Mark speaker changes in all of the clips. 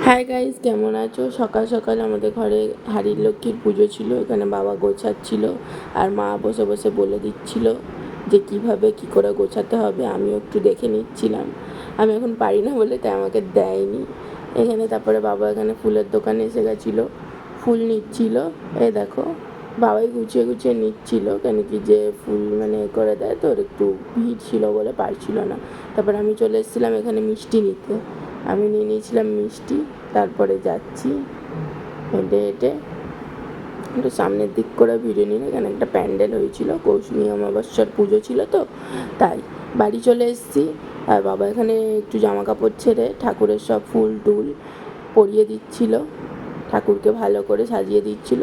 Speaker 1: Hi guys, কেমন আছো? সকাল সকাল আমাদের ঘরে হাড়ির লক্ষ্মীর পুজো ছিল। এখানে বাবা গোছাচ্ছিল আর মা বসে বসে বলে দিচ্ছিল যে কিভাবে কি করে গোছাতে হবে। আমিও একটু দেখে নিচ্ছিলাম। আমি এখন পারি না বলে তাই আমাকে দেয়নি এখানে। তারপরে বাবা এখানে ফুলের দোকানে এসে গেছিলো, ফুল নিচ্ছিল। দেখো, বাবাই গুছিয়ে গুছিয়ে নিচ্ছিল, কেন কি যে ফুল করে দেয়, তো একটু ভিড় ছিল বলে পারছিল না। তারপর আমি চলে এসেছিলাম এখানে মিষ্টি নিতে। আমি নিয়ে নিয়েছিলাম মিষ্টি। তারপরে যাচ্ছি হেঁটে হেঁটে একটু সামনের দিক করে ভিডিও নিলে। এখানে একটা প্যান্ডেল হয়েছিল, কৌশমী অমাবস্যার পুজো ছিল, তো তাই বাড়ি চলে এসেছি। আর বাবা এখানে একটু জামা কাপড় ছেড়ে ঠাকুরের সব ফুল টুল পরিয়ে দিচ্ছিল, ঠাকুরকে ভালো করে সাজিয়ে দিচ্ছিল।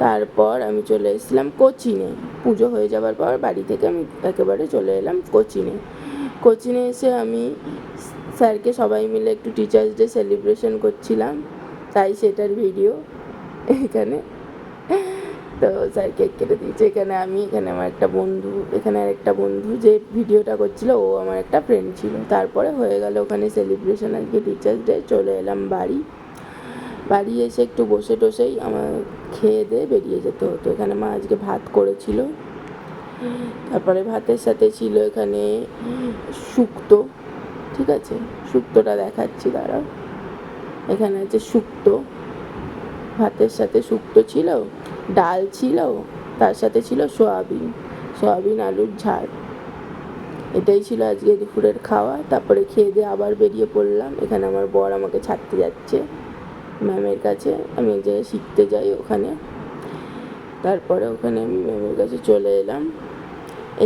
Speaker 1: তারপর আমি চলে এসেছিলাম কোচিনে। পুজো হয়ে যাওয়ার পর বাড়ি থেকে আমি একেবারে চলে এলাম কোচিনে। কোচিনে এসে আমি স্যারকে সবাই মিলে একটু টিচার্স ডে সেলিব্রেশন করছিলাম, তাই সেটার ভিডিও এখানে। তো স্যার কেক কেটে দিয়েছে। এখানে আমার একটা বন্ধু, এখানে আর একটা বন্ধু যে ভিডিওটা করছিল, ও আমার একটা ফ্রেন্ড ছিল। তারপরে হয়ে গেল ওখানে সেলিব্রেশন, আজকে টিচার্স ডে। চলে এলাম বাড়ি এসে একটু বসে টসেই আমার খেয়ে দিয়ে বেরিয়ে যেতে হতো। এখানে মা আজকে ভাত করেছিল। তারপরে ভাতের সাথে ছিল এখানে শুক্তো। ঠিক আছে, শুক্তোটা দেখাচ্ছি, দাঁড়াও। এখানে আছে শুক্তো, ভাতের সাথে শুক্তো ছিল, ডাল ছিল, তার সাথে ছিল সোয়াবিন আলুর ঝাল। এটাই ছিল আজকে দুপুরের খাওয়া। তারপরে খেয়ে দিয়ে আবার বেরিয়ে পড়লাম। এখানে আমার বর আমাকে ছাড়তে যাচ্ছে ম্যামের কাছে। আমি এক জায়গায় শিখতে যাই ওখানে। তারপরে ওখানে আমি ম্যামের কাছে চলে এলাম।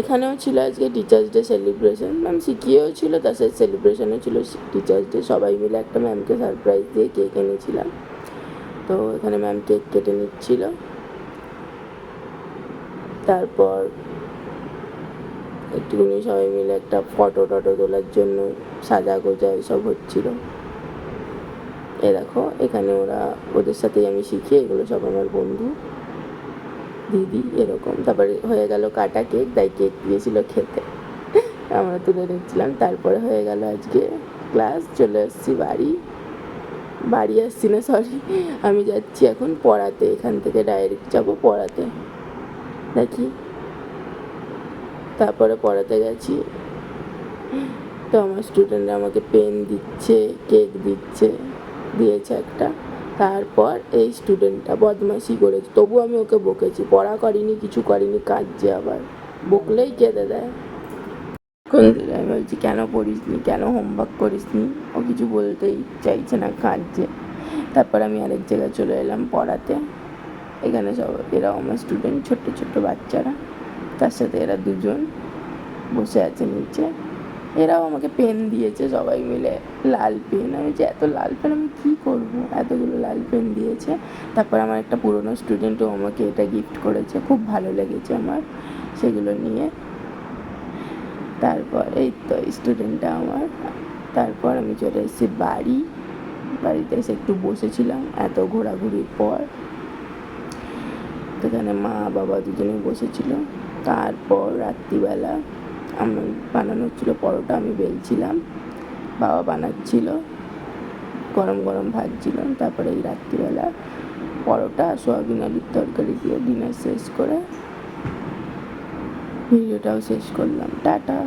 Speaker 1: এখানেও ছিল আজকে টিচার্স ডে সেলিব্রেশন। ম্যাম শিখিয়েও ছিল, তার সাথে সেলিব্রেশনও ছিল টিচার্স ডে। সবাই মিলে একটা ম্যামকে সারপ্রাইজ দিয়ে কেক এনেছিলাম। তো এখানে ম্যাম কেক কেটে নিচ্ছিল। তারপর একটুখানি সবাই মিলে একটা ফটো তোলার জন্য সাজা গোজা এসব হচ্ছিল। দেখো, এখানে ওদের সাথেই আমি শিখি। এগুলো সব আমার বন্ধু, দিদি, এরকম। তারপরে হয়ে গেল কাটা কেক, তাই কেক দিয়েছিল খেতে, আমরা তুলে নিচ্ছিলাম। তারপরে হয়ে গেল আজকে ক্লাস। চলে এসেছি বাড়ি আসছি না, সরি, আমি যাচ্ছি এখন পড়াতে। এখান থেকে ডাইরেক্ট যাবো পড়াতে। দেখি, তারপরে পড়াতে গেছি, তো আমার স্টুডেন্টরা আমাকে পেন দিচ্ছে, কেক দিয়েছে একটা। তারপর এই স্টুডেন্টটা বদমাশি করেছে, তবু আমি ওকে বকেছি। পড়া করিনি, কিছু করিনি, কাঁদছে। আবার বকলেই কেঁদে দেয়। কোন দিন আমি বলছি কেন পড়িসনি, কেন হোমওয়ার্ক করিসনি, ও কিছু বলতেই চাইছে না, কাঁদছে। তারপর আমি আরেক জায়গায় চলে এলাম পড়াতে। এখানে সব এরাও আমার স্টুডেন্ট, ছোট্ট ছোট্ট বাচ্চারা। তার সাথে এরা দুজন বসে আছে নিচে। এরাও আমাকে পেন দিয়েছে সবাই মিলে, লাল পেন। আমি যে এত লাল পেন আমি কী করবো, এতগুলো লাল পেন দিয়েছে। তারপর আমার একটা পুরনো স্টুডেন্টও আমাকে এটা গিফট করেছে, খুব ভালো লেগেছে আমার সেগুলো নিয়ে। তারপর এই তো স্টুডেন্টটা আমার। তারপর আমি চলে এসেছি বাড়িতে এসে একটু বসেছিলাম এত ঘোরাঘুরির পর। এখানে মা বাবা দুজনে বসেছিল। তারপর রাত্রিবেলা আমার বানানো হচ্ছিলো পরোটা, আমি বেলছিলাম, বাবা বানাচ্ছিল, গরম গরম ভাজছিলাম। তারপরে এই রাত্রিবেলা পরোটা সোয়াবিন আলুর তরকারি দিয়ে ডিনার শেষ করে ভিডিওটাও শেষ করলাম। টাটা।